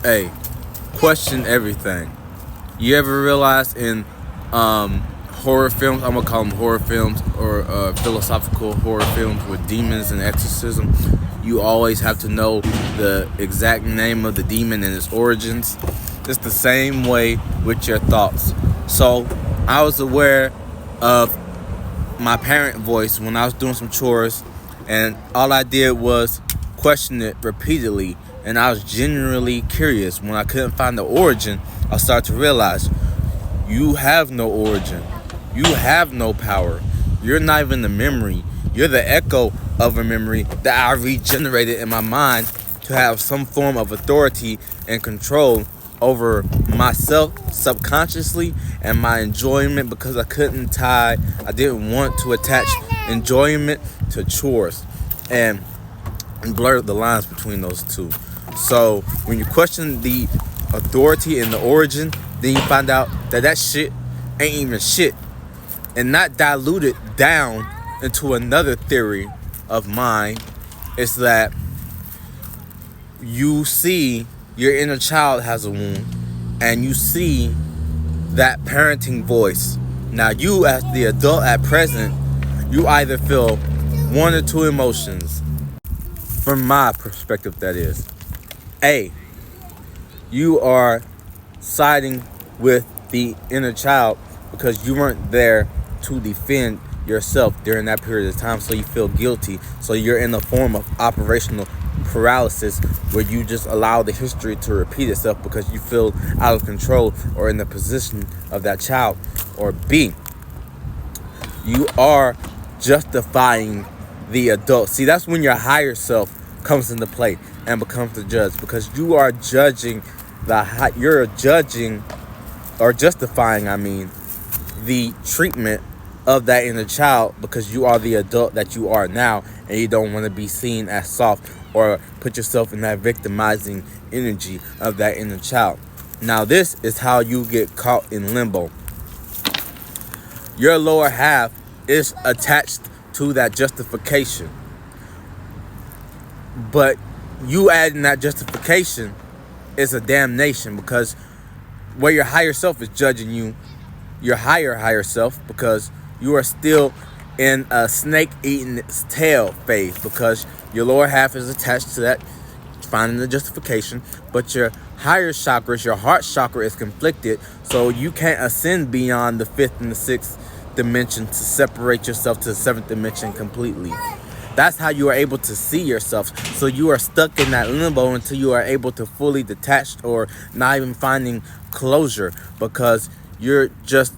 Hey, question everything. You ever realize in horror films, I'm gonna call them horror films or philosophical horror films with demons and exorcism, you always have to know the exact name of the demon and its origins. It's the same way with your thoughts. So I was aware of my parent voice when I was doing some chores, and all I did was question it repeatedly, and I was genuinely curious. When I couldn't find the origin, I started to realize you have no origin, you have no power, you're not even the memory, you're the echo of a memory that I regenerated in my mind to have some form of authority and control over myself subconsciously and my enjoyment, because I didn't want to attach enjoyment to chores and blur the lines between those two. So when you question the authority and the origin, then you find out that shit ain't even shit, and not diluted down into another theory of mine is that you see your inner child has a wound, and you see that parenting voice. Now you, as the adult at present, you either feel one or two emotions. From my perspective, that is. A, you are siding with the inner child because you weren't there to defend yourself during that period of time, so you feel guilty. So you're in a form of operational paralysis where you just allow the history to repeat itself because you feel out of control or in the position of that child. Or B, you are justifying the adult. See, that's when your higher self comes into play and becomes the judge, because you are judging or justifying, the treatment of that inner child, because you are the adult that you are now, and you don't want to be seen as soft or put yourself in that victimizing energy of that inner child. Now this is how you get caught in limbo. Your lower half is attached to that justification, but you adding that justification is a damnation, because where your higher self is judging you, your higher self, because you are still in a snake eating its tail phase, because your lower half is attached to that, finding the justification, but your higher chakras, your heart chakra, is conflicted, so you can't ascend beyond the 5th and the 6th dimension to separate yourself to the 7th dimension completely. That's how you are able to see yourself. So you are stuck in that limbo until you are able to fully detach, or not even finding closure, because you're just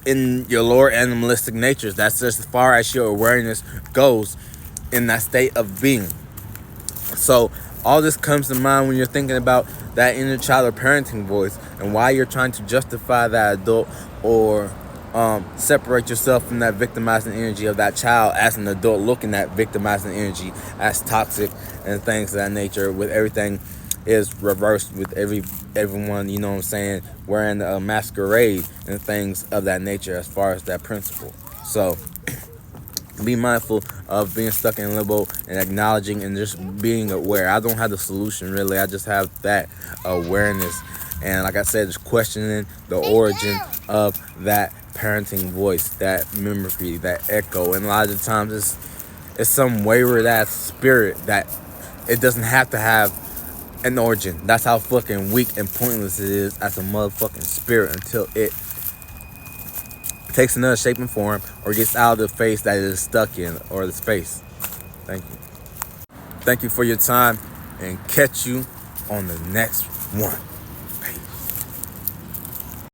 in your lower animalistic natures. That's just as far as your awareness goes in that state of being. So all this comes to mind when you're thinking about that inner child or parenting voice, and why you're trying to justify that adult or separate yourself from that victimizing energy of that child as an adult, looking at victimizing energy as toxic and things of that nature, with everything is reversed, with everyone, you know what I'm saying, wearing a masquerade and things of that nature as far as that principle. So be mindful of being stuck in limbo and acknowledging and just being aware. I don't have the solution really, I just have that awareness, and like I said, just questioning the origin of that parenting voice, that memory, that echo. And a lot of the times it's some wayward ass spirit that it doesn't have to have an origin. That's how fucking weak and pointless it is as a motherfucking spirit, until it takes another shape and form or gets out of the face that it is stuck in, or the space. Thank you. Thank you for your time, and catch you on the next one.